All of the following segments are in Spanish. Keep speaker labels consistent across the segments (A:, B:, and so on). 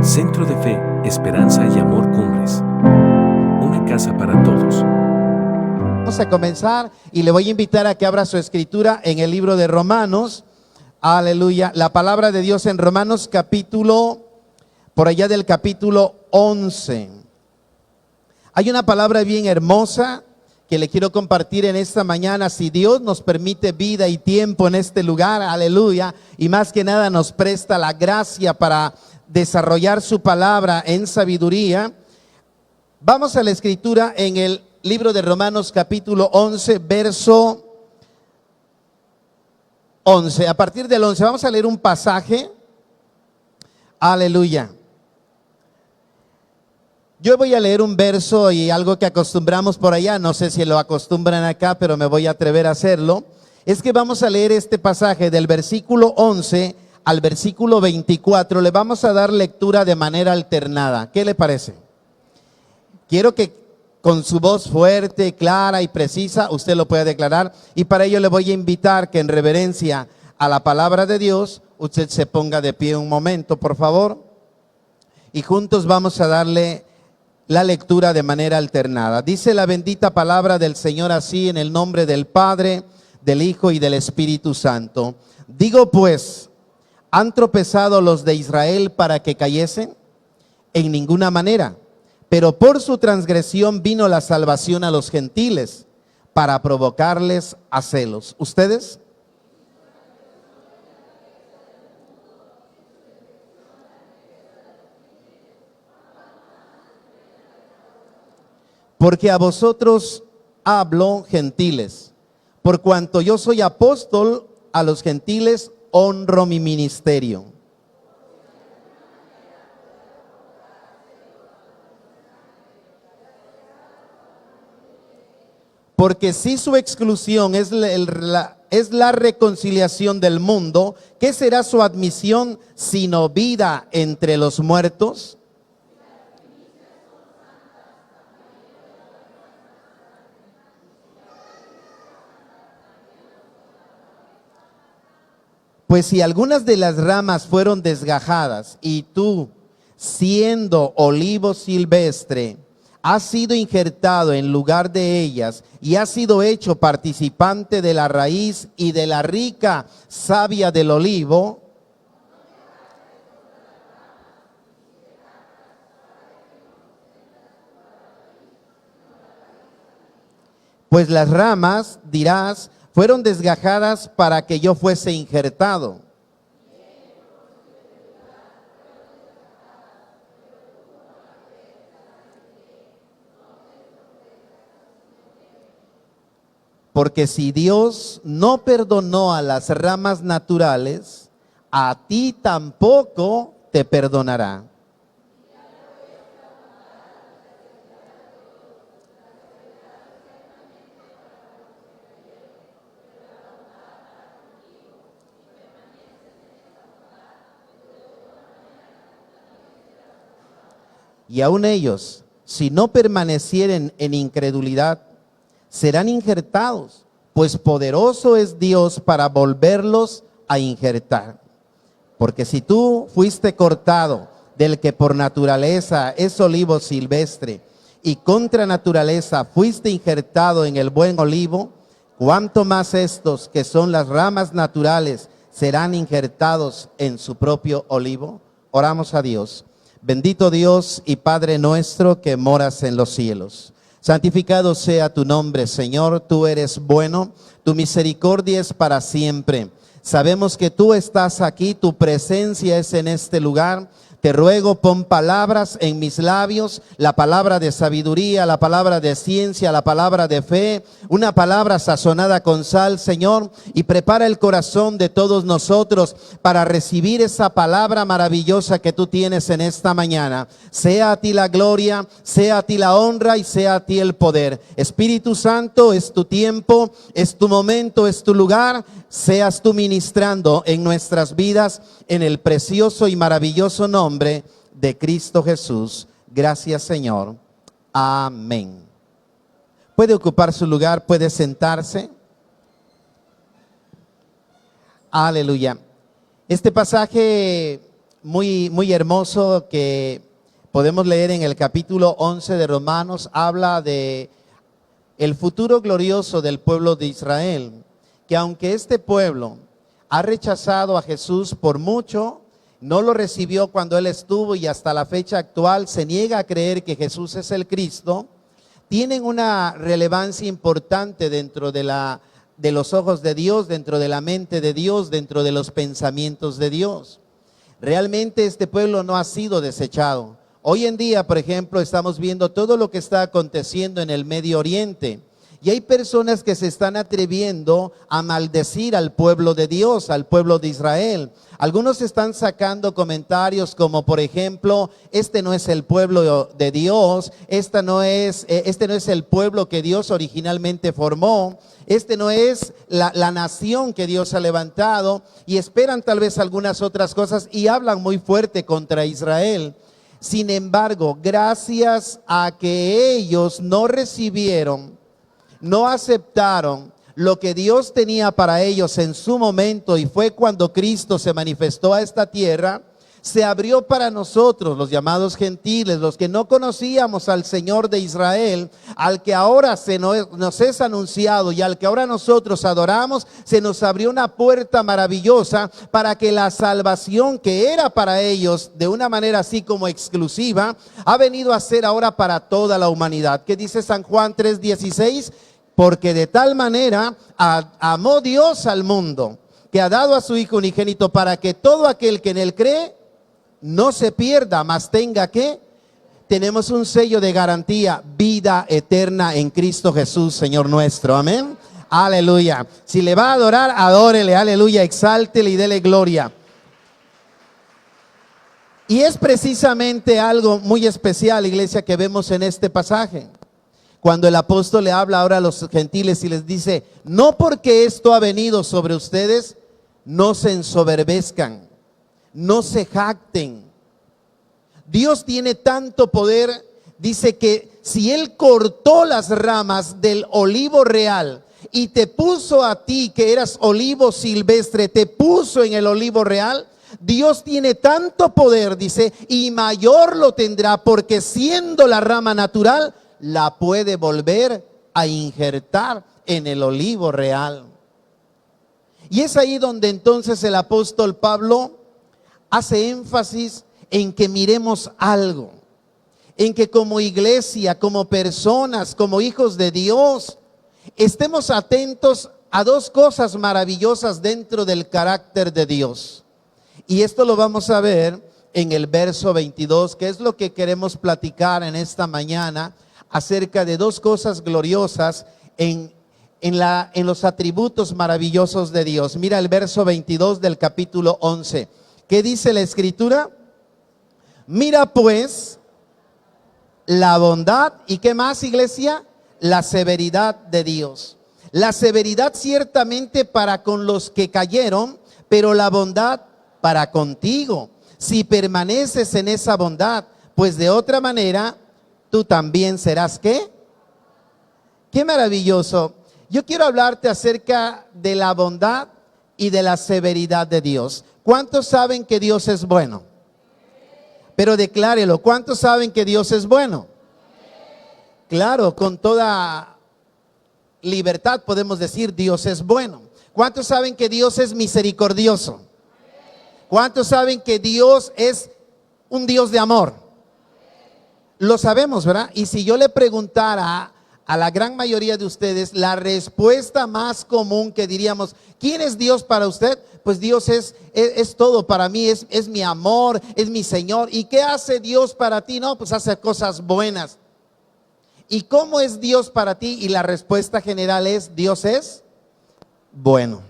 A: Centro de Fe, Esperanza y Amor Cumbres. Una casa para todos.
B: Vamos a comenzar y le voy a invitar a que abra su escritura en el libro de Romanos. Aleluya. La palabra de Dios en Romanos capítulo, por allá del capítulo 11. Hay una palabra bien hermosa que le quiero compartir en esta mañana. Si Dios nos permite vida y tiempo en este lugar, aleluya, y más que nada nos presta la gracia para desarrollar su palabra en sabiduría. Vamos a la escritura en el libro de Romanos capítulo 11, verso 11. A partir del 11 vamos a leer un pasaje. Aleluya. Yo voy a leer un verso y algo que acostumbramos por allá, no sé si lo acostumbran acá, pero me voy a atrever a hacerlo. Es que vamos a leer este pasaje del versículo 11 al versículo 24. Le vamos a dar lectura de manera alternada. ¿Qué le parece? Quiero que con su voz fuerte, clara y precisa usted lo pueda declarar, y para ello le voy a invitar que en reverencia a la palabra de Dios usted se ponga de pie un momento, por favor, y juntos vamos a darle la lectura de manera alternada. Dice la bendita palabra del Señor así, en el nombre del Padre, del Hijo y del Espíritu Santo. Digo pues, ¿han tropezado los de Israel para que cayesen? En ninguna manera. Pero por su transgresión vino la salvación a los gentiles, para provocarles a celos. ¿Ustedes? Porque a vosotros hablo, gentiles, por cuanto yo soy apóstol a los gentiles, honro mi ministerio. Porque si su exclusión es la reconciliación del mundo, ¿qué será su admisión sino vida entre los muertos? Pues si algunas de las ramas fueron desgajadas y tú, siendo olivo silvestre, has sido injertado en lugar de ellas y has sido hecho participante de la raíz y de la rica savia del olivo, pues las ramas, dirás, fueron desgajadas para que yo fuese injertado. Porque si Dios no perdonó a las ramas naturales, a ti tampoco te perdonará. Y aun ellos, si no permanecieren en incredulidad, serán injertados, pues poderoso es Dios para volverlos a injertar. Porque si tú fuiste cortado del que por naturaleza es olivo silvestre, y contra naturaleza fuiste injertado en el buen olivo, cuánto más estos que son las ramas naturales serán injertados en su propio olivo. Oramos a Dios. Bendito Dios y Padre nuestro que moras en los cielos. Santificado sea tu nombre, Señor. Tú eres bueno, tu misericordia es para siempre. Sabemos que tú estás aquí, tu presencia es en este lugar. Te ruego, pon palabras en mis labios, la palabra de sabiduría, la palabra de ciencia, la palabra de fe, una palabra sazonada con sal, Señor, y prepara el corazón de todos nosotros para recibir esa palabra maravillosa que tú tienes en esta mañana. Sea a ti la gloria, sea a ti la honra y sea a ti el poder. Espíritu Santo, es tu tiempo, es tu momento, es tu lugar. Seas tú ministrando en nuestras vidas en el precioso y maravilloso nombre de Cristo Jesús. Gracias, Señor. Amén. Puede ocupar su lugar, puede sentarse. Aleluya. Este pasaje muy hermoso que podemos leer en el capítulo 11 de Romanos. Habla de el futuro glorioso del pueblo de Israel, que aunque este pueblo ha rechazado a Jesús por mucho, no lo recibió cuando Él estuvo y hasta la fecha actual se niega a creer que Jesús es el Cristo, tienen una relevancia importante dentro de los ojos de Dios, dentro de la mente de Dios, dentro de los pensamientos de Dios. Realmente este pueblo no ha sido desechado. Hoy en día, por ejemplo, estamos viendo todo lo que está aconteciendo en el Medio Oriente. Y hay personas que se están atreviendo a maldecir al pueblo de Dios, al pueblo de Israel. Algunos están sacando comentarios como, por ejemplo, este no es el pueblo de Dios, este no es el pueblo que Dios originalmente formó, este no es la nación que Dios ha levantado, y esperan tal vez algunas otras cosas y hablan muy fuerte contra Israel. Sin embargo, gracias a que ellos no recibieron, no aceptaron lo que Dios tenía para ellos en su momento, y fue cuando Cristo se manifestó a esta tierra, se abrió para nosotros, los llamados gentiles, los que no conocíamos al Señor de Israel, al que ahora nos es anunciado y al que ahora nosotros adoramos. Se nos abrió una puerta maravillosa para que la salvación que era para ellos de una manera así como exclusiva, ha venido a ser ahora para toda la humanidad. ¿Qué dice San Juan 3:16? Porque de tal manera amó Dios al mundo, que ha dado a su Hijo unigénito, para que todo aquel que en Él cree no se pierda, mas tenga que. Tenemos un sello de garantía: vida eterna en Cristo Jesús, Señor nuestro. Amén. Aleluya. Si le va a adorar, adórele, aleluya, exáltele y dele gloria. Y es precisamente algo muy especial, iglesia, que vemos en este pasaje. Cuando el apóstol le habla ahora a los gentiles y les dice: no porque esto ha venido sobre ustedes, no se ensoberbezcan, no se jacten. Dios tiene tanto poder, dice que si Él cortó las ramas del olivo real y te puso a ti, que eras olivo silvestre, te puso en el olivo real, Dios tiene tanto poder, dice, y mayor lo tendrá, porque siendo la rama natural, la puede volver a injertar en el olivo real. Y es ahí donde entonces el apóstol Pablo hace énfasis en que miremos algo, en que como iglesia, como personas, como hijos de Dios, estemos atentos a dos cosas maravillosas dentro del carácter de Dios. Y esto lo vamos a ver en el verso 22, que es lo que queremos platicar en esta mañana, acerca de dos cosas gloriosas en los atributos maravillosos de Dios. Mira el verso 22 del capítulo 11. ¿Qué dice la Escritura? Mira pues la bondad, ¿y qué más, iglesia? La severidad de Dios. La severidad ciertamente para con los que cayeron, pero la bondad para contigo, si permaneces en esa bondad, pues de otra manera tú también serás ¿qué? Qué maravilloso. Yo quiero hablarte acerca de la bondad y de la severidad de Dios. ¿Cuántos saben que Dios es bueno? Pero declárelo, ¿cuántos saben que Dios es bueno? Claro, con toda libertad podemos decir Dios es bueno. ¿Cuántos saben que Dios es misericordioso? ¿Cuántos saben que Dios es un Dios de amor? Lo sabemos, ¿verdad? Y si yo le preguntara a la gran mayoría de ustedes, la respuesta más común que diríamos, ¿quién es Dios para usted? Pues Dios es todo para mí, es mi amor, es mi Señor. ¿Y qué hace Dios para ti? No, pues hace cosas buenas. ¿Y cómo es Dios para ti? Y la respuesta general es, Dios es bueno.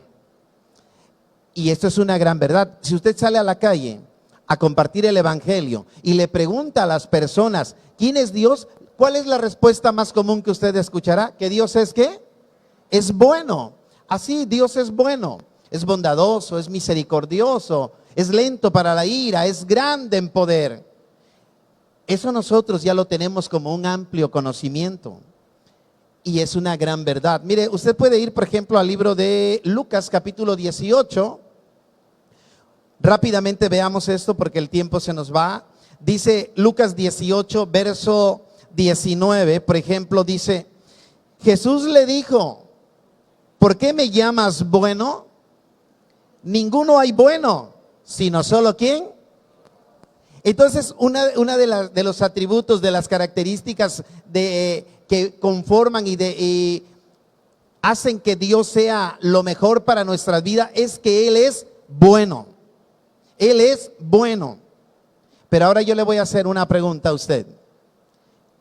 B: Y esto es una gran verdad. Si usted sale a la calle a compartir el evangelio y le pregunta a las personas, ¿quién es Dios? ¿Cuál es la respuesta más común que usted escuchará? Que Dios es ¿qué? Es bueno. Así, Dios es bueno, es bondadoso, es misericordioso, es lento para la ira, es grande en poder. Eso nosotros ya lo tenemos como un amplio conocimiento y es una gran verdad. Mire, usted puede ir, por ejemplo, al libro de Lucas capítulo 18. Rápidamente veamos esto porque el tiempo se nos va. Dice Lucas 18, verso 19, por ejemplo, dice: Jesús le dijo, ¿por qué me llamas bueno? Ninguno hay bueno, sino solo ¿quién? Entonces, una de los atributos, de las características que conforman y hacen que Dios sea lo mejor para nuestras vidas es que Él es bueno. Él es bueno. Pero ahora yo le voy a hacer una pregunta a usted.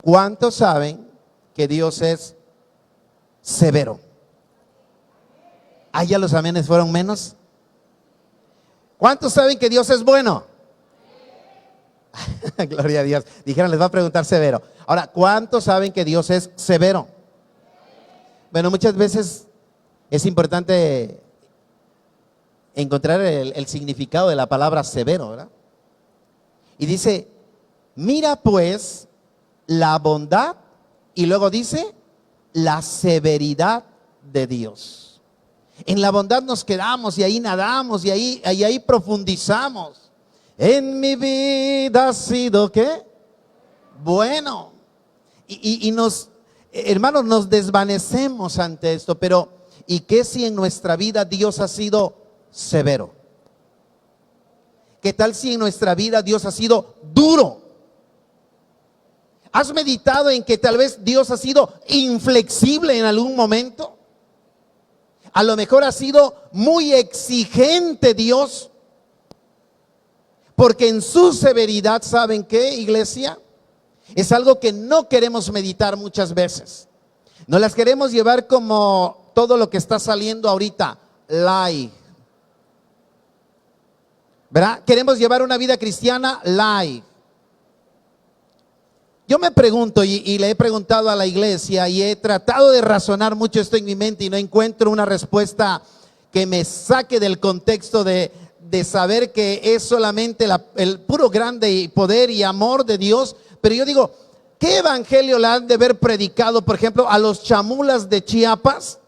B: ¿Cuántos saben que Dios es severo? Ya los amenes fueron menos. ¿Cuántos saben que Dios es bueno? Gloria a Dios. Dijeron, les va a preguntar severo. Ahora, ¿cuántos saben que Dios es severo? Bueno, muchas veces es importante encontrar el significado de la palabra severo, ¿verdad? Y dice, mira pues la bondad, y luego dice la severidad de Dios. En la bondad nos quedamos y ahí nadamos y ahí profundizamos. En mi vida ha sido ¿qué? Bueno. Y nos, hermanos, nos desvanecemos ante esto, pero ¿y qué si en nuestra vida Dios ha sido severo? ¿Qué tal si en nuestra vida Dios ha sido duro? ¿Has meditado en que tal vez Dios ha sido inflexible en algún momento? A lo mejor ha sido muy exigente Dios, porque en su severidad, ¿saben qué, iglesia? Es algo que no queremos meditar muchas veces. No las queremos llevar como todo lo que está saliendo ahorita, light. ¿Verdad? Queremos llevar una vida cristiana light. Yo me pregunto y le he preguntado a la iglesia y he tratado de razonar mucho esto en mi mente y no encuentro una respuesta que me saque del contexto de saber que es solamente el puro grande poder y amor de Dios. Pero yo digo, ¿qué evangelio le han de haber predicado, por ejemplo, a los chamulas de Chiapas?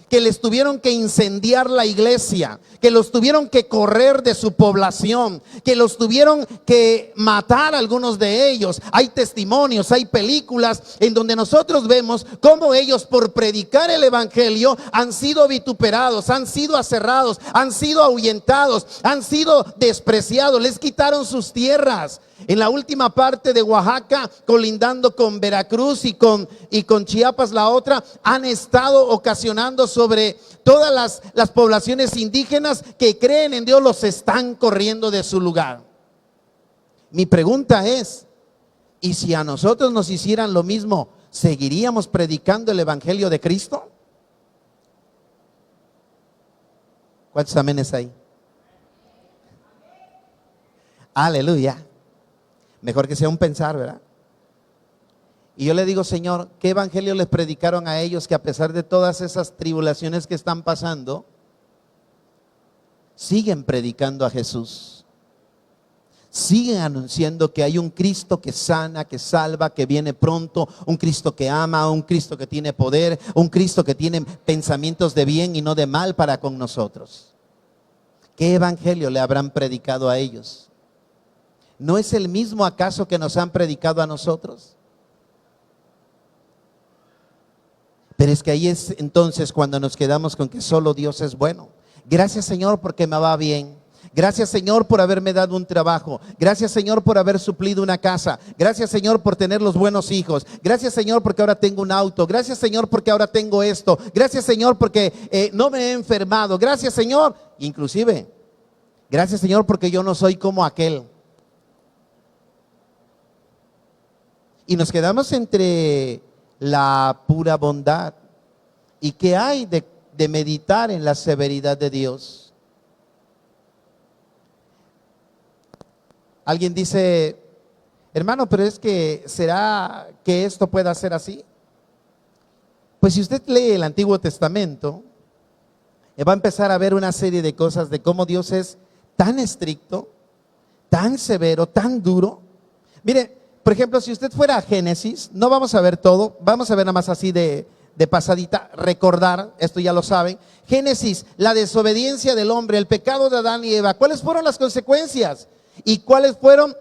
B: Que les tuvieron que incendiar la iglesia, que los tuvieron que correr de su población, que los tuvieron que matar a algunos de ellos. Hay testimonios, hay películas en donde nosotros vemos cómo ellos, por predicar el evangelio, han sido vituperados, han sido aserrados, han sido ahuyentados, han sido despreciados, les quitaron sus tierras. En la última parte de Oaxaca, colindando con Veracruz y con Chiapas, la otra, han estado ocasionando sobre todas las poblaciones indígenas que creen en Dios, los están corriendo de su lugar. Mi pregunta es, ¿y si a nosotros nos hicieran lo mismo, seguiríamos predicando el evangelio de Cristo? ¿Cuántos amenes hay? Aleluya. Mejor que sea un pensar, ¿verdad? Y yo le digo, Señor, ¿qué evangelio les predicaron a ellos que a pesar de todas esas tribulaciones que están pasando, siguen predicando a Jesús? Siguen anunciando que hay un Cristo que sana, que salva, que viene pronto, un Cristo que ama, un Cristo que tiene poder, un Cristo que tiene pensamientos de bien y no de mal para con nosotros. ¿Qué evangelio le habrán predicado a ellos? ¿No es el mismo acaso que nos han predicado a nosotros? Pero es que ahí es entonces cuando nos quedamos con que solo Dios es bueno. Gracias, Señor, porque me va bien. Gracias, Señor, por haberme dado un trabajo. Gracias, Señor, por haber suplido una casa. Gracias, Señor, por tener los buenos hijos. Gracias, Señor, porque ahora tengo un auto. Gracias, Señor, porque ahora tengo esto. Gracias, Señor, porque no me he enfermado. Gracias, Señor. Inclusive, gracias, Señor, porque yo no soy como aquel. Y nos quedamos entre la pura bondad. ¿Y qué hay de meditar en la severidad de Dios? Alguien dice, hermano, pero es que ¿será que esto pueda ser así? Pues si usted lee el Antiguo Testamento, va a empezar a ver una serie de cosas de cómo Dios es tan estricto, tan severo, tan duro. Mire, por ejemplo, si usted fuera a Génesis, no vamos a ver todo, vamos a ver nada más así de de pasadita, recordar, esto ya lo saben. Génesis, la desobediencia del hombre, el pecado de Adán y Eva. ¿Cuáles fueron las consecuencias? ¿Y cuáles fueron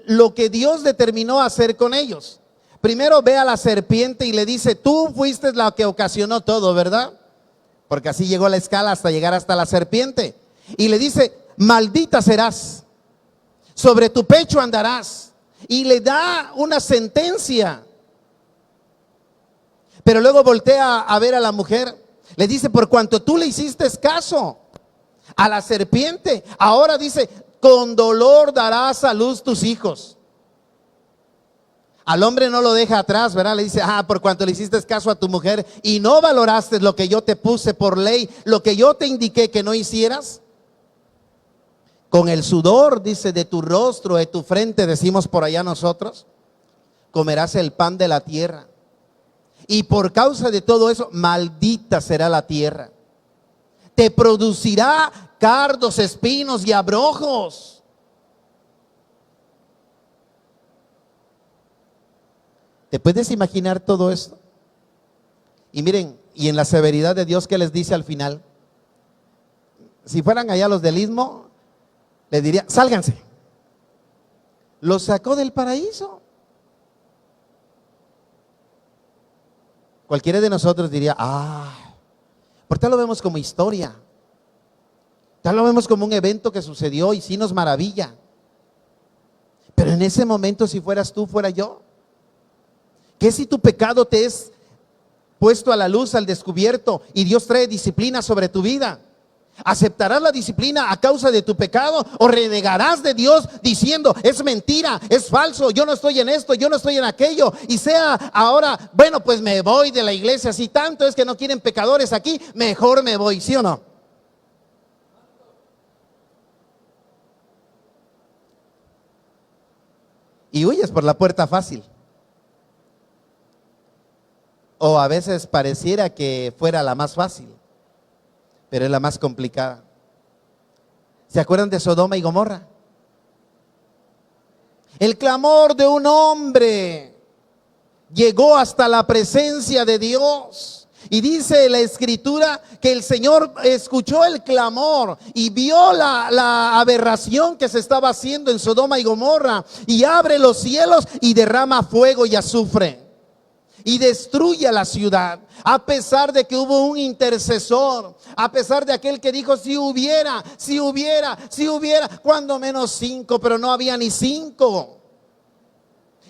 B: lo que Dios determinó hacer con ellos? Primero ve a la serpiente y le dice, tú fuiste la que ocasionó todo, ¿verdad? Porque así llegó la escala hasta llegar hasta la serpiente. Y le dice, maldita serás, sobre tu pecho andarás. Y le da una sentencia. Pero luego voltea a ver a la mujer, le dice, por cuanto tú le hiciste caso a la serpiente, ahora dice, con dolor darás a luz tus hijos. Al hombre no lo deja atrás, ¿verdad? Le dice, por cuanto le hiciste caso a tu mujer y no valoraste lo que yo te puse por ley, lo que yo te indiqué que no hicieras. Con el sudor, dice, de tu rostro, de tu frente, decimos por allá nosotros, comerás el pan de la tierra. Y por causa de todo eso, maldita será la tierra. Te producirá cardos, espinos y abrojos. ¿Te puedes imaginar todo esto? Y miren, y en la severidad de Dios, ¿qué les dice al final? Si fueran allá los del istmo, les diría, sálganse. Los sacó del paraíso. Cualquiera de nosotros diría, por tal lo vemos como historia. Tal lo vemos como un evento que sucedió y sí nos maravilla. Pero en ese momento, si fueras tú, fuera yo. ¿Qué si tu pecado te es puesto a la luz, al descubierto, y Dios trae disciplina sobre tu vida? ¿Aceptarás la disciplina a causa de tu pecado o renegarás de Dios diciendo, es mentira, es falso, yo no estoy en esto, yo no estoy en aquello? Y sea ahora, bueno, pues me voy de la iglesia, si tanto es que no quieren pecadores aquí, mejor me voy, ¿sí o no? Y huyes por la puerta fácil. O a veces pareciera que fuera la más fácil, pero es la más complicada. ¿Se acuerdan de Sodoma y Gomorra? El clamor de un hombre llegó hasta la presencia de Dios. Y dice la escritura que el Señor escuchó el clamor y vio la aberración que se estaba haciendo en Sodoma y Gomorra, y abre los cielos y derrama fuego y azufre y destruye a la ciudad, a pesar de que hubo un intercesor, a pesar de aquel que dijo, si hubiera, cuando menos 5, pero no había ni 5.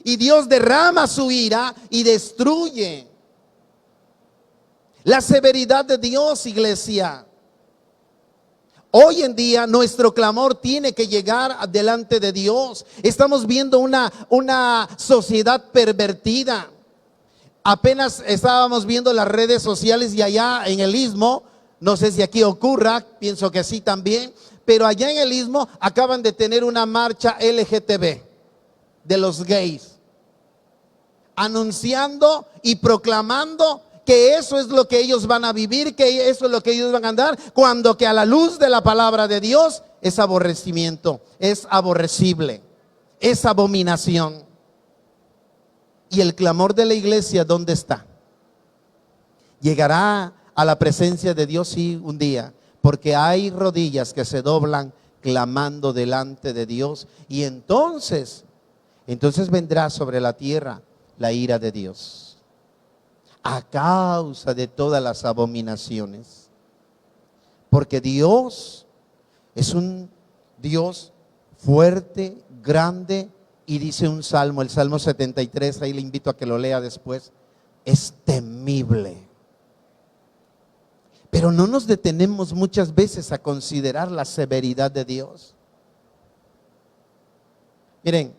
B: Y Dios derrama su ira y destruye. La severidad de Dios, iglesia. Hoy en día nuestro clamor tiene que llegar delante de Dios. Estamos viendo una sociedad pervertida. Apenas estábamos viendo las redes sociales y allá en el istmo, no sé si aquí ocurra, pienso que sí también, pero allá en el istmo acaban de tener una marcha LGTB de los gays, anunciando y proclamando que eso es lo que ellos van a vivir, que eso es lo que ellos van a andar, cuando que a la luz de la palabra de Dios es aborrecimiento, es aborrecible, es abominación. Y el clamor de la iglesia, ¿dónde está? Llegará a la presencia de Dios, sí, un día, porque hay rodillas que se doblan clamando delante de Dios, y entonces vendrá sobre la tierra la ira de Dios a causa de todas las abominaciones, porque Dios es un Dios fuerte, grande. Y dice un salmo, el Salmo 73, ahí le invito a que lo lea después, es temible. Pero no nos detenemos muchas veces a considerar la severidad de Dios. Miren,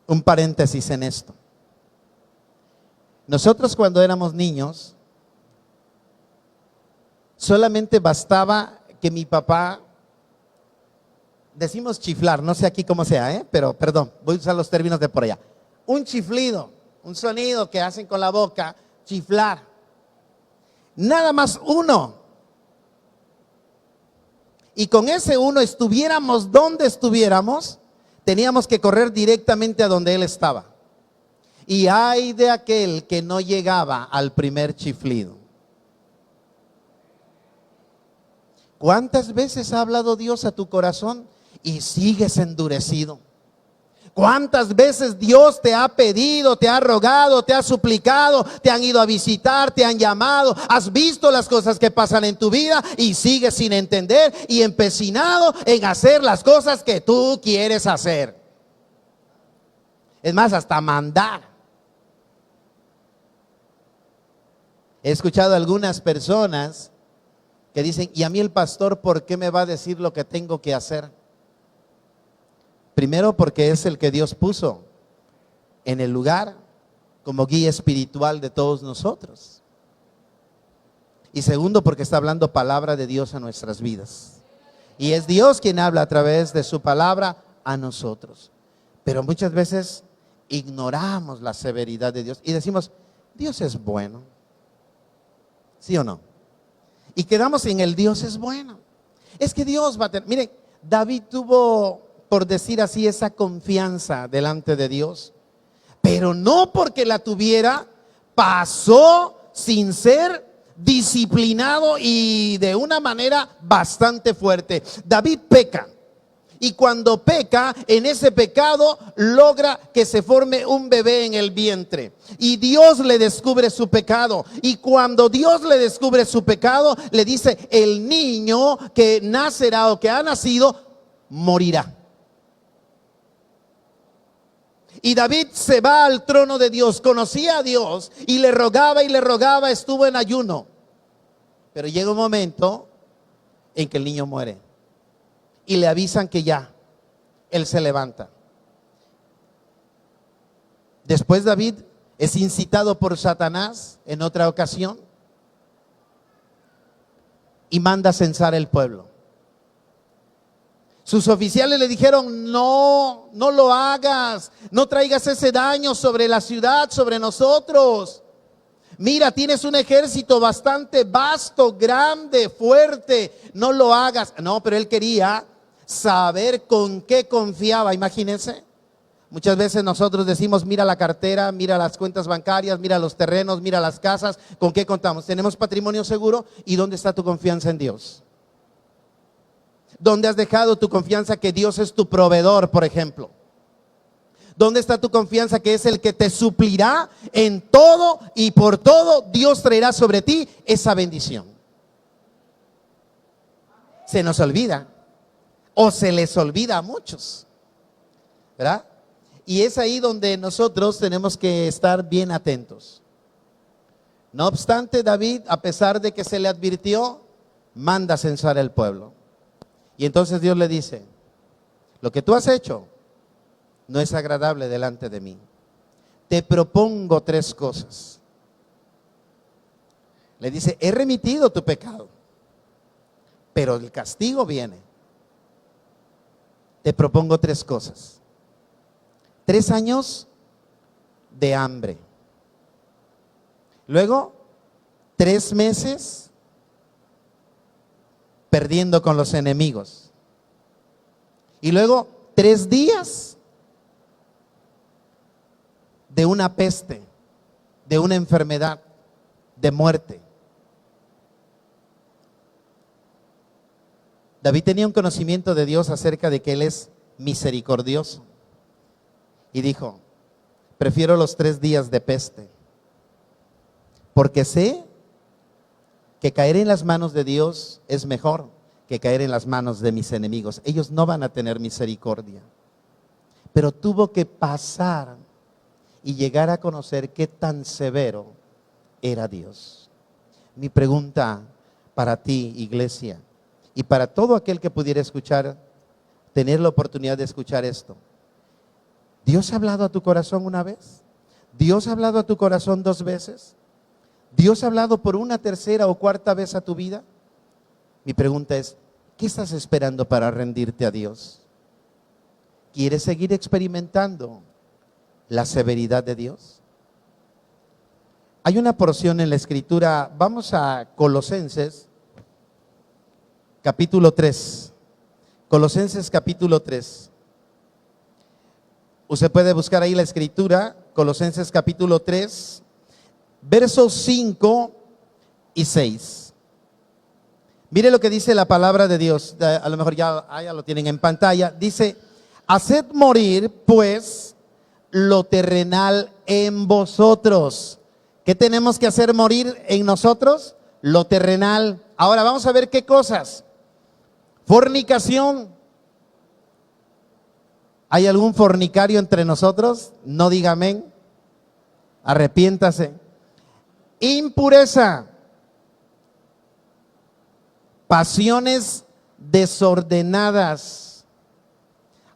B: un paréntesis en esto. Nosotros cuando éramos niños, solamente bastaba que mi papá, decimos chiflar, no sé aquí cómo sea, pero perdón, voy a usar los términos de por allá. Un chiflido, un sonido que hacen con la boca, chiflar. Nada más uno. Y con ese uno, estuviéramos donde estuviéramos, teníamos que correr directamente a donde él estaba. Y ay de aquel que no llegaba al primer chiflido. ¿Cuántas veces ha hablado Dios a tu corazón y sigues endurecido? ¿Cuántas veces Dios te ha pedido, te ha rogado, te ha suplicado, te han ido a visitar, te han llamado? Has visto las cosas que pasan en tu vida y sigues sin entender y empecinado en hacer las cosas que tú quieres hacer. Es más, hasta mandar. He escuchado a algunas personas que dicen, ¿y a mí el pastor por qué me va a decir lo que tengo que hacer? Primero, porque es el que Dios puso en el lugar como guía espiritual de todos nosotros. Y segundo, porque está hablando palabra de Dios a nuestras vidas. Y es Dios quien habla a través de su palabra a nosotros. Pero muchas veces ignoramos la severidad de Dios y decimos, Dios es bueno. ¿Sí o no? Y quedamos en el Dios es bueno. Es que Dios va a tener. Miren, David tuvo, por decir así, esa confianza delante de Dios, pero no porque la tuviera, pasó sin ser disciplinado y de una manera bastante fuerte. David peca. Y cuando peca, en ese pecado logra que se forme un bebé en el vientre. Y Dios le descubre su pecado. Y cuando Dios le descubre su pecado, le dice, el niño que nacerá o que ha nacido, morirá. Y David se va al trono de Dios, conocía a Dios y le rogaba, estuvo en ayuno. Pero llega un momento en que el niño muere. Y le avisan que ya, él se levanta. Después David es incitado por Satanás en otra ocasión y manda a censar el pueblo. Sus oficiales le dijeron, no lo hagas, no traigas ese daño sobre la ciudad, sobre nosotros. Mira, tienes un ejército bastante vasto, grande, fuerte, no lo hagas. No, pero él quería saber con qué confiaba, imagínense. Muchas veces nosotros decimos, mira la cartera, mira las cuentas bancarias, mira los terrenos, mira las casas, ¿con qué contamos? ¿Tenemos patrimonio seguro? ¿Y dónde está tu confianza en Dios? ¿Dónde has dejado tu confianza que Dios es tu proveedor, por ejemplo? ¿Dónde está tu confianza que es el que te suplirá en todo y por todo Dios traerá sobre ti esa bendición? Se nos olvida. O se les olvida a muchos, ¿verdad? Y es ahí donde nosotros tenemos que estar bien atentos. No obstante, David, a pesar de que se le advirtió, manda a censar el pueblo. Y entonces Dios le dice, lo que tú has hecho no es agradable delante de mí. Te propongo 3 cosas. Le dice, he remitido tu pecado, pero el castigo viene. Te propongo 3 cosas. 3 años de hambre. Luego, 3 meses perdiendo con los enemigos. Y luego, 3 días de una peste, de una enfermedad, de muerte. David tenía un conocimiento de Dios acerca de que Él es misericordioso. Y dijo, prefiero los 3 días de peste, porque sé que caer en las manos de Dios es mejor que caer en las manos de mis enemigos. Ellos no van a tener misericordia. Pero tuvo que pasar y llegar a conocer qué tan severo era Dios. Mi pregunta para ti, iglesia, y para todo aquel que pudiera escuchar, tener la oportunidad de escuchar esto. ¿Dios ha hablado a tu corazón una vez? ¿Dios ha hablado a tu corazón 2 veces? ¿Dios ha hablado por una tercera o cuarta vez a tu vida? Mi pregunta es, ¿qué estás esperando para rendirte a Dios? ¿Quieres seguir experimentando la severidad de Dios? Hay una porción en la Escritura, vamos a Colosenses, capítulo 3. Colosenses capítulo 3. Usted puede buscar ahí la Escritura Colosenses capítulo 3, versos 5 y 6. Mire lo que dice la palabra de Dios. A lo mejor ya lo tienen en pantalla. Dice: haced morir pues lo terrenal en vosotros. ¿Qué tenemos que hacer morir en nosotros? Lo terrenal. Ahora vamos a ver qué cosas. Fornicación. ¿Hay algún fornicario entre nosotros? No diga amén. Arrepiéntase. Impureza. Pasiones desordenadas.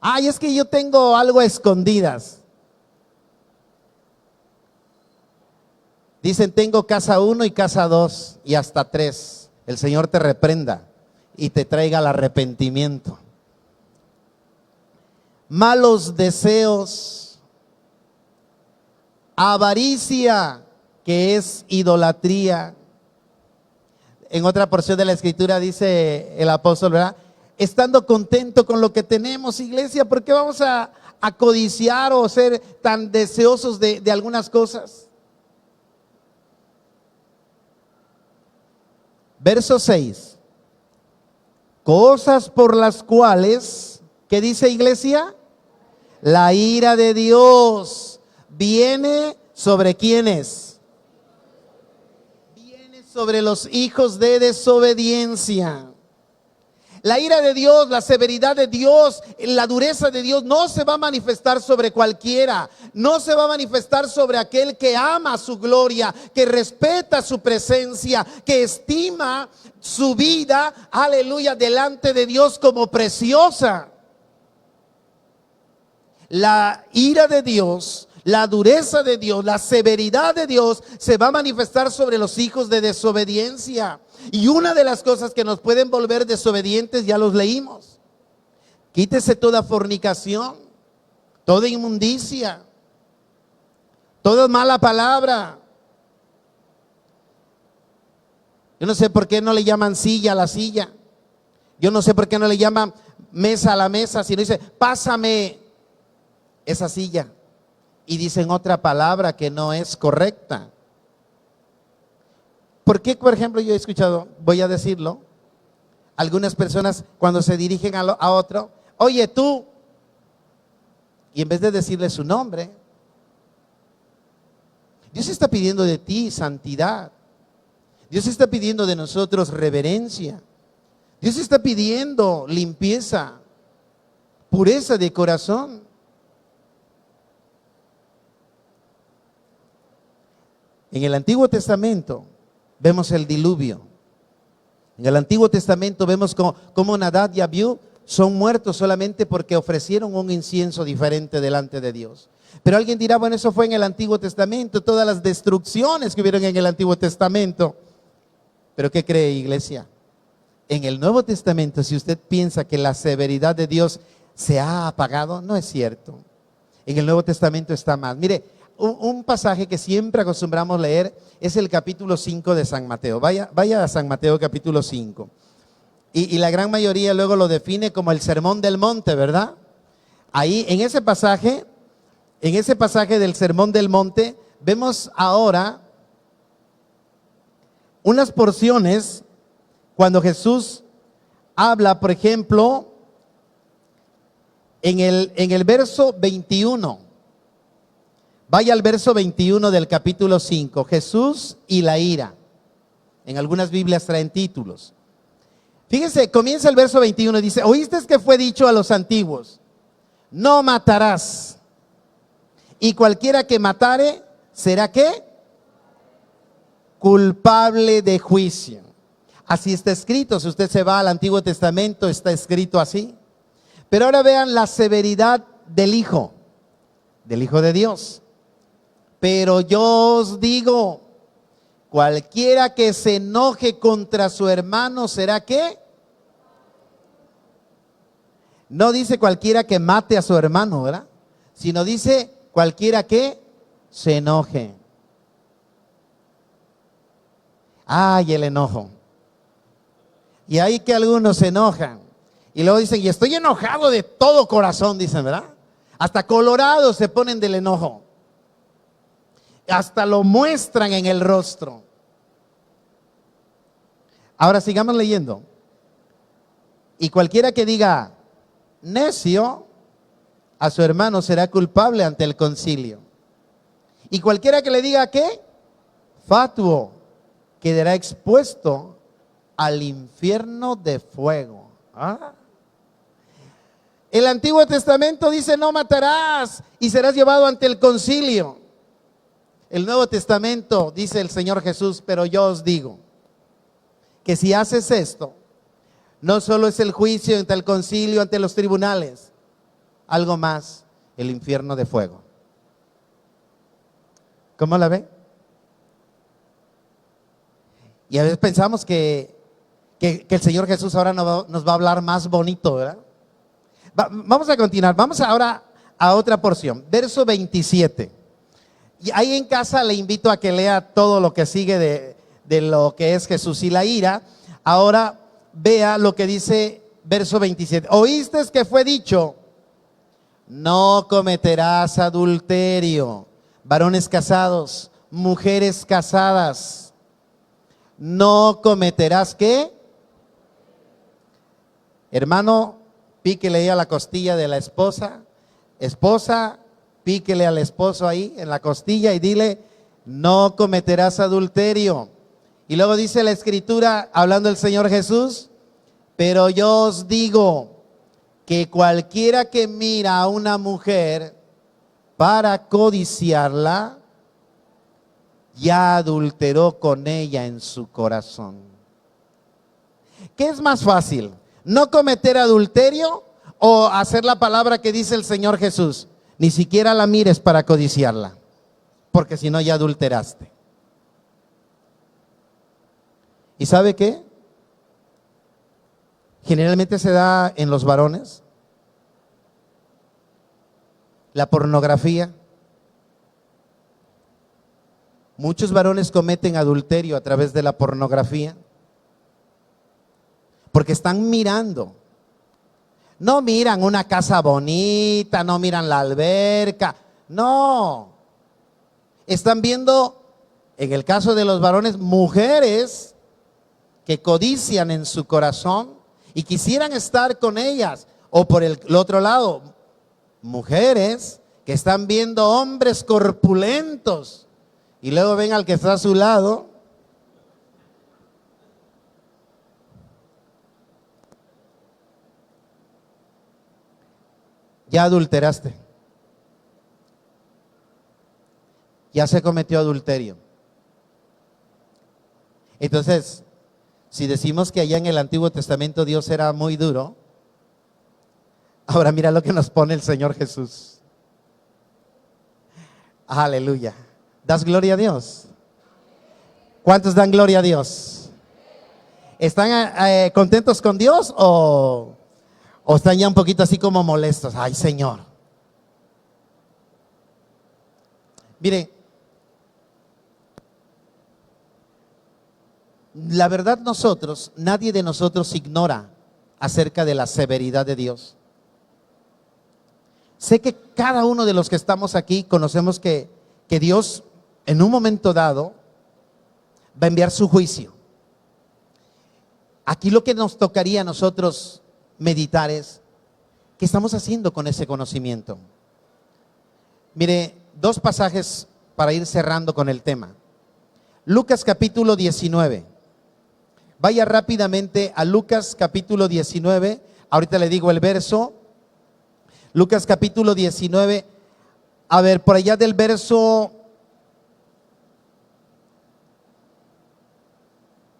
B: Ay, es que yo tengo algo a escondidas. Dicen: tengo casa 1 y casa 2 y hasta 3. El Señor te reprenda y te traiga el arrepentimiento. Malos deseos, avaricia, que es idolatría. En otra porción de la escritura dice el apóstol, ¿verdad? Estando contento con lo que tenemos, iglesia, ¿por qué vamos a codiciar o ser tan deseosos de algunas cosas? Verso 6. Cosas por las cuales, ¿qué dice, iglesia? La ira de Dios viene sobre ¿quiénes? Viene sobre los hijos de desobediencia. La ira de Dios, la severidad de Dios, la dureza de Dios no se va a manifestar sobre cualquiera. No se va a manifestar sobre aquel que ama su gloria, que respeta su presencia, que estima su vida, aleluya, delante de Dios como preciosa. La ira de Dios, la dureza de Dios, la severidad de Dios se va a manifestar sobre los hijos de desobediencia. Y una de las cosas que nos pueden volver desobedientes, ya los leímos. Quítese toda fornicación, toda inmundicia, toda mala palabra. Yo no sé por qué no le llaman silla a la silla. Yo no sé por qué no le llaman mesa a la mesa, sino dice: pásame esa silla. Y dicen otra palabra que no es correcta. ¿Por qué, por ejemplo, yo he escuchado, voy a decirlo, algunas personas cuando se dirigen a otro: oye tú, y en vez de decirle su nombre, Dios está pidiendo de ti santidad. Dios está pidiendo de nosotros reverencia. Dios está pidiendo limpieza, pureza de corazón. En el Antiguo Testamento vemos el diluvio. En el Antiguo Testamento vemos cómo Nadab y Abiú son muertos solamente porque ofrecieron un incienso diferente delante de Dios. Pero alguien dirá: bueno, eso fue en el Antiguo Testamento, todas las destrucciones que hubieron en el Antiguo Testamento. Pero ¿qué cree, iglesia? En el Nuevo Testamento, si usted piensa que la severidad de Dios se ha apagado, no es cierto. En el Nuevo Testamento está más. Mire, un pasaje que siempre acostumbramos leer es el capítulo 5 de San Mateo. Vaya a San Mateo capítulo 5. Y la gran mayoría luego lo define como el Sermón del Monte, ¿verdad? Ahí en ese pasaje del Sermón del Monte, vemos ahora unas porciones cuando Jesús habla, por ejemplo, en el verso 21. Vaya al verso 21 del capítulo 5, Jesús y la ira. En algunas Biblias traen títulos. Fíjense, comienza el verso 21 y dice: oíste que fue dicho a los antiguos: no matarás, y cualquiera que matare, ¿será qué? Culpable de juicio. Así está escrito. Si usted se va al Antiguo Testamento, está escrito así. Pero ahora vean la severidad del Hijo de Dios. Pero yo os digo, cualquiera que se enoje contra su hermano, ¿será qué? No dice cualquiera que mate a su hermano, ¿verdad? Sino dice cualquiera que se enoje. Ay, el enojo. Y hay que algunos se enojan. Y luego dicen: y estoy enojado de todo corazón, dicen, ¿verdad? Hasta colorados se ponen del enojo. hasta lo muestran en el rostro. Ahora sigamos leyendo. Y cualquiera que diga necio a su hermano será culpable ante el concilio. Y cualquiera que le diga ¿qué? Fatuo, quedará expuesto al infierno de fuego. El Antiguo Testamento dice no matarás y serás llevado ante el concilio. El Nuevo Testamento dice el Señor Jesús, pero yo os digo que si haces esto, no solo es el juicio ante el concilio, ante los tribunales, algo más, el infierno de fuego. ¿Cómo la ve? Y a veces pensamos que el Señor Jesús ahora nos va a hablar más bonito, ¿verdad? Vamos a continuar, vamos ahora a otra porción, verso 27. Y ahí en casa le invito a que lea todo lo que sigue de lo que es Jesús y la ira. Ahora vea lo que dice verso 27. Oíste que fue dicho, no cometerás adulterio. Varones casados, mujeres casadas, no cometerás ¿qué? Hermano, píquele ahí a la costilla de la esposa. Esposa, píquele al esposo ahí en la costilla y dile, no cometerás adulterio. Y luego dice la Escritura, hablando el Señor Jesús, pero yo os digo que cualquiera que mira a una mujer para codiciarla, ya adulteró con ella en su corazón. ¿Qué es más fácil? ¿No cometer adulterio o hacer la palabra que dice el Señor Jesús? Ni siquiera la mires para codiciarla, porque si no ya adulteraste. ¿Y sabe qué? Generalmente se da en los varones. La pornografía. Muchos varones cometen adulterio a través de la pornografía porque están mirando. No miran una casa bonita, no miran la alberca, no. Están viendo, en el caso de los varones, mujeres que codician en su corazón y quisieran estar con ellas. O por el otro lado, mujeres que están viendo hombres corpulentos y luego ven al que está a su lado. Ya adulteraste. Ya se cometió adulterio. Entonces, si decimos que allá en el Antiguo Testamento Dios era muy duro, ahora mira lo que nos pone el Señor Jesús. Aleluya. ¿Das gloria a Dios? ¿Cuántos dan gloria a Dios? ¿Están contentos con Dios o están ya un poquito así como molestos? Ay, Señor. Mire, la verdad nadie de nosotros ignora acerca de la severidad de Dios. Sé que cada uno de los que estamos aquí conocemos que Dios en un momento dado va a enviar su juicio. Aquí lo que nos tocaría a nosotros meditar es, ¿qué estamos haciendo con ese conocimiento? Mire, dos pasajes para ir cerrando con el tema. Lucas capítulo 19. Vaya rápidamente a Lucas capítulo 19. Ahorita le digo el verso. Lucas capítulo 19. A ver, por allá del verso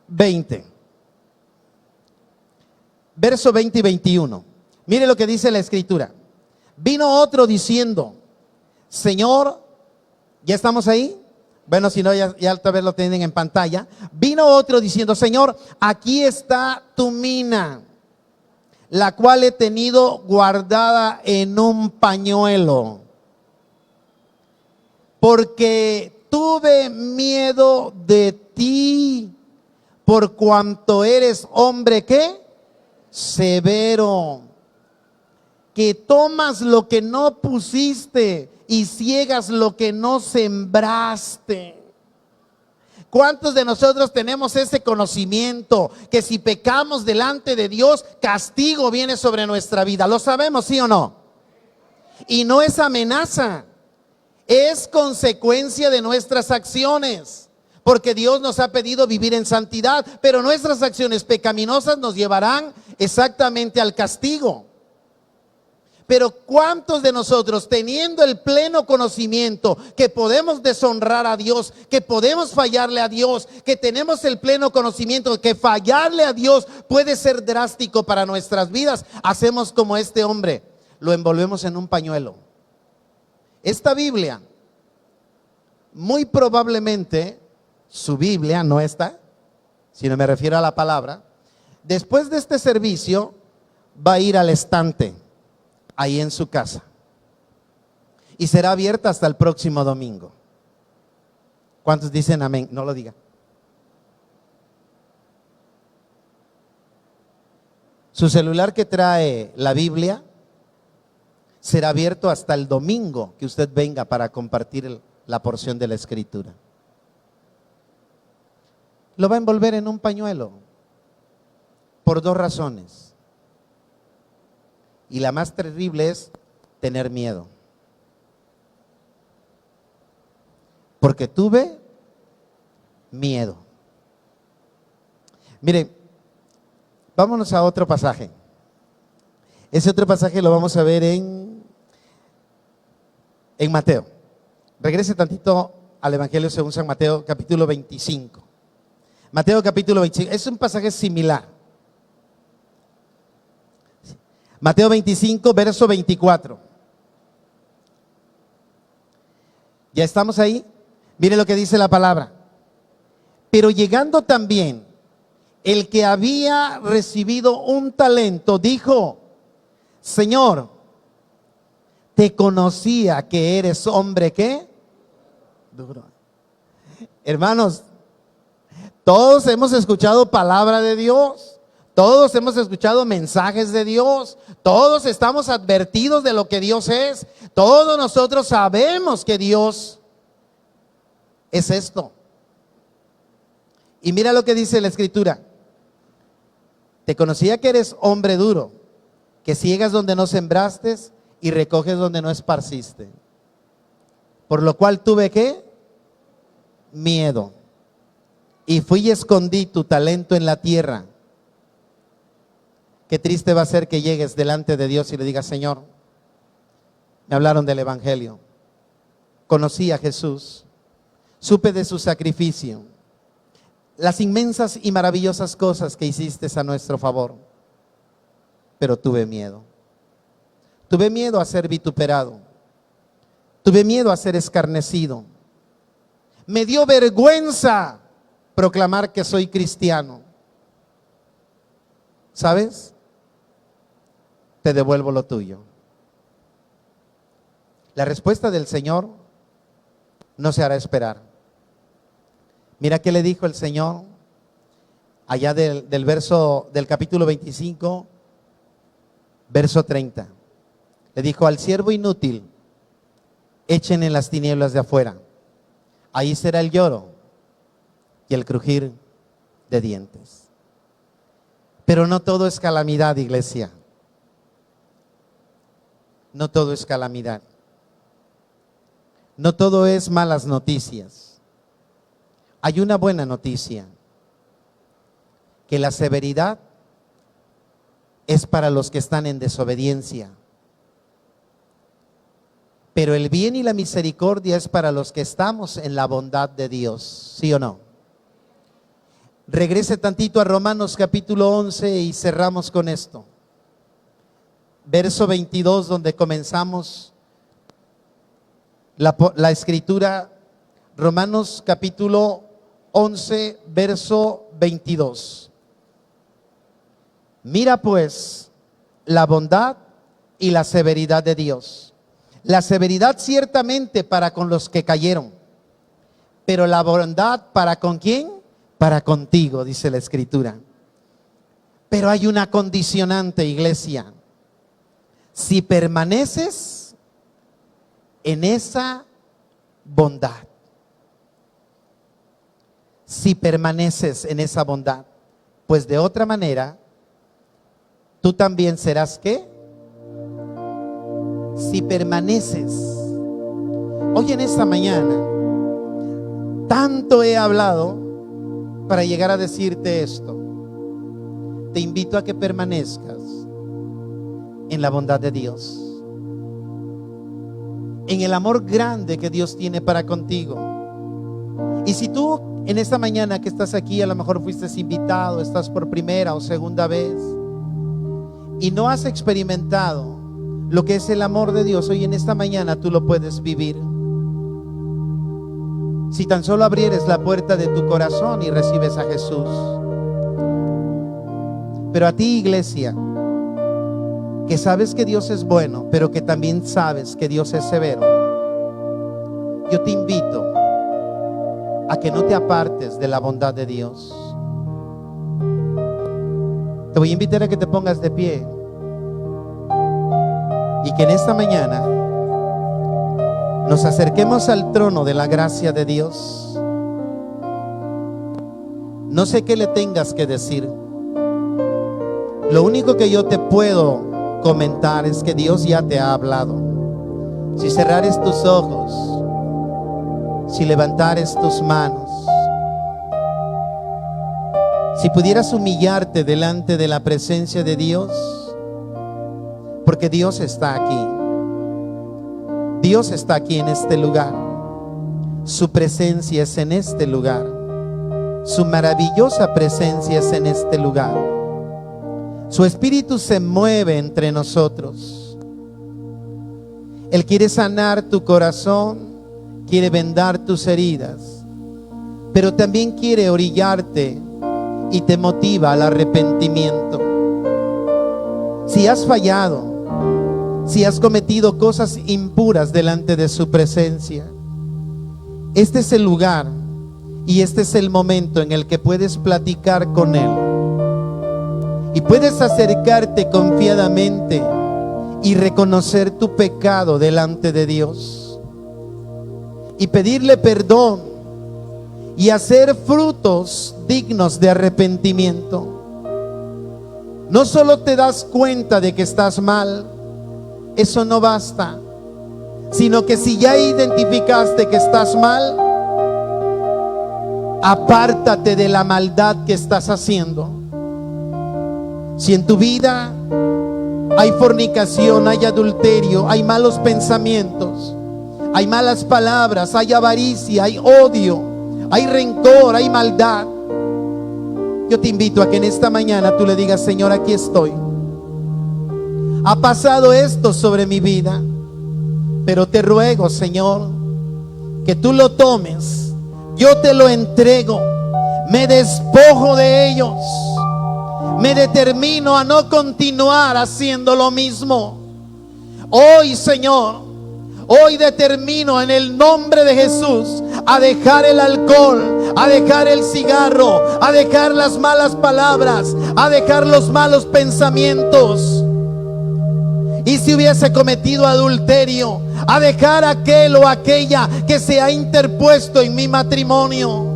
B: 20. Verso 20 y 21. Mire lo que dice la Escritura. Vino otro diciendo, Señor, ¿ya estamos ahí? Bueno, si no, ya otra vez lo tienen en pantalla. Vino otro diciendo, Señor, aquí está tu mina, la cual he tenido guardada en un pañuelo, porque tuve miedo de ti, por cuanto eres hombre, ¿qué? Severo. que tomas lo que no pusiste y ciegas lo que no sembraste. ¿Cuántos de nosotros tenemos ese conocimiento que si pecamos delante de Dios, castigo viene sobre nuestra vida? ¿Lo sabemos, sí o no? Y no es amenaza, es consecuencia de nuestras acciones, porque Dios nos ha pedido vivir en santidad, pero nuestras acciones pecaminosas nos llevarán exactamente al castigo. Pero ¿cuántos de nosotros, teniendo el pleno conocimiento que podemos deshonrar a Dios, que podemos fallarle a Dios, que tenemos el pleno conocimiento de que fallarle a Dios puede ser drástico para nuestras vidas, hacemos como este hombre, lo envolvemos en un pañuelo? Esta Biblia, muy probablemente, su Biblia no está, si no me refiero a la palabra, después de este servicio va a ir al estante ahí en su casa y será abierta hasta el próximo domingo. ¿Cuántos dicen amén? No lo diga. Su celular que trae la Biblia será abierto hasta el domingo que usted venga para compartir la porción de la Escritura. Lo va a envolver en un pañuelo por dos razones. Y la más terrible es tener miedo. Porque tuve miedo. Mire, vámonos a otro pasaje. Ese otro pasaje lo vamos a ver en Mateo. Regrese tantito al Evangelio según San Mateo, capítulo 25. Mateo capítulo 25, es un pasaje similar. Mateo 25, verso 24. ¿Ya estamos ahí? Mire lo que dice la palabra. Pero llegando también el que había recibido un talento, dijo: Señor, te conocía que eres hombre, ¿qué? Duro. Hermanos, todos hemos escuchado palabra de Dios. Todos hemos escuchado mensajes de Dios. Todos estamos advertidos de lo que Dios es. Todos nosotros sabemos que Dios es esto. Y mira lo que dice la Escritura. Te conocía que eres hombre duro, que ciegas donde no sembraste y recoges donde no esparciste. Por lo cual tuve ¿qué? Miedo. Y fui y escondí tu talento en la tierra. Qué triste va a ser que llegues delante de Dios y le digas: Señor, me hablaron del Evangelio, conocí a Jesús, supe de su sacrificio, las inmensas y maravillosas cosas que hiciste a nuestro favor, pero tuve miedo. Tuve miedo a ser vituperado, tuve miedo a ser escarnecido, me dio vergüenza proclamar que soy cristiano. ¿Sabes? Te devuelvo lo tuyo. La respuesta del Señor no se hará esperar. Mira qué le dijo el Señor allá del verso del capítulo 25, verso 30. Le dijo: al siervo inútil echen en las tinieblas de afuera. Ahí será el lloro y el crujir de dientes. Pero no todo es calamidad, iglesia. No todo es calamidad. No todo es malas noticias. Hay una buena noticia, que la severidad es para los que están en desobediencia, pero el bien y la misericordia es para los que estamos en la bondad de Dios, ¿sí o no? Regrese tantito a Romanos capítulo 11 y cerramos con esto. Verso 22, donde comenzamos la escritura. Romanos capítulo 11, verso 22. Mira pues la bondad y la severidad de Dios. La severidad ciertamente para con los que cayeron, pero la bondad para con ¿quién? Para contigo, dice la escritura. Pero hay una condicionante, iglesia. si permaneces en esa bondad. Si permaneces en esa bondad, pues de otra manera, tú también serás ¿qué? Si permaneces. Hoy en esta mañana, tanto he hablado para llegar a decirte esto. Te invito a que permanezcas en la bondad de Dios, en el amor grande que Dios tiene para contigo. Y si tú en esta mañana que estás aquí, a lo mejor fuiste invitado, estás por primera o segunda vez y no has experimentado lo que es el amor de Dios, hoy en esta mañana tú lo puedes vivir. Si tan solo abrieres la puerta de tu corazón y recibes a Jesús. Pero a ti, iglesia, que sabes que Dios es bueno, pero que también sabes que Dios es severo, yo te invito a que no te apartes de la bondad de Dios. Te voy a invitar a que te pongas de pie y que en esta mañana nos acerquemos al trono de la gracia de Dios. No sé qué le tengas que decir. Lo único que yo te puedo comentar es que Dios ya te ha hablado. Si cerrares tus ojos, si levantares tus manos, si pudieras humillarte delante de la presencia de Dios, porque Dios está aquí. Dios está aquí en este lugar. Su presencia es en este lugar. Su maravillosa presencia es en este lugar. Su espíritu se mueve entre nosotros. Él quiere sanar tu corazón, quiere vendar tus heridas, pero también quiere orillarte y te motiva al arrepentimiento. Si has fallado, si has cometido cosas impuras delante de su presencia, este es el lugar y este es el momento en el que puedes platicar con Él y puedes acercarte confiadamente y reconocer tu pecado delante de Dios y pedirle perdón y hacer frutos dignos de arrepentimiento. No solo te das cuenta de que estás mal, eso no basta, sino que si ya identificaste que estás mal, apártate de la maldad que estás haciendo. Si en tu vida hay fornicación, hay adulterio, hay malos pensamientos, hay malas palabras, hay avaricia, hay odio, hay rencor, hay maldad, yo te invito a que en esta mañana tú le digas: Señor, aquí estoy. Ha pasado esto sobre mi vida, pero te ruego, Señor, que tú lo tomes. Yo te lo entrego. Me despojo de ellos. Me determino a no continuar haciendo lo mismo. Hoy, Señor, hoy determino en el nombre de Jesús a dejar el alcohol, a dejar el cigarro, a dejar las malas palabras, a dejar los malos pensamientos. Y si hubiese cometido adulterio, a dejar aquel o aquella que se ha interpuesto en mi matrimonio,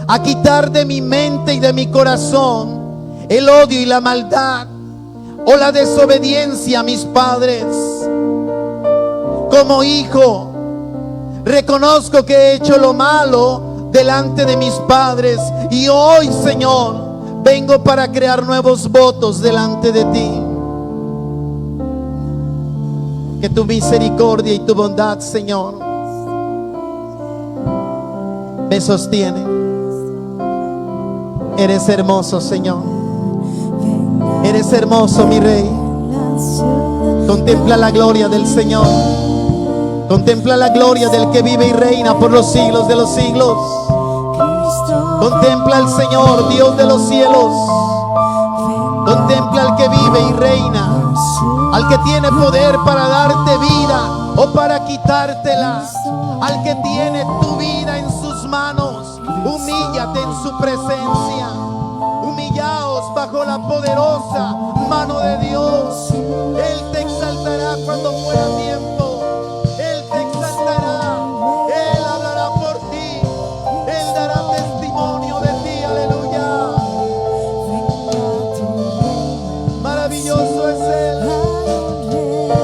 B: a quitar de mi mente y de mi corazón el odio y la maldad o la desobediencia a mis padres. Como hijo, reconozco que he hecho lo malo delante de mis padres y hoy, Señor, vengo para crear nuevos votos delante de ti. Que tu misericordia y tu bondad, Señor, me sostiene. Eres hermoso, Señor. Eres hermoso, mi Rey. Contempla la gloria del Señor. Contempla la gloria del que vive y reina por los siglos de los siglos. Contempla al Señor, Dios de los cielos. Contempla al que vive y reina, al que tiene poder para darte vida o para quitártela, al que tiene tu vida en sus manos. Humíllate en su presencia. Humillaos bajo la la poderosa mano de Dios. Él te exaltará cuando puedas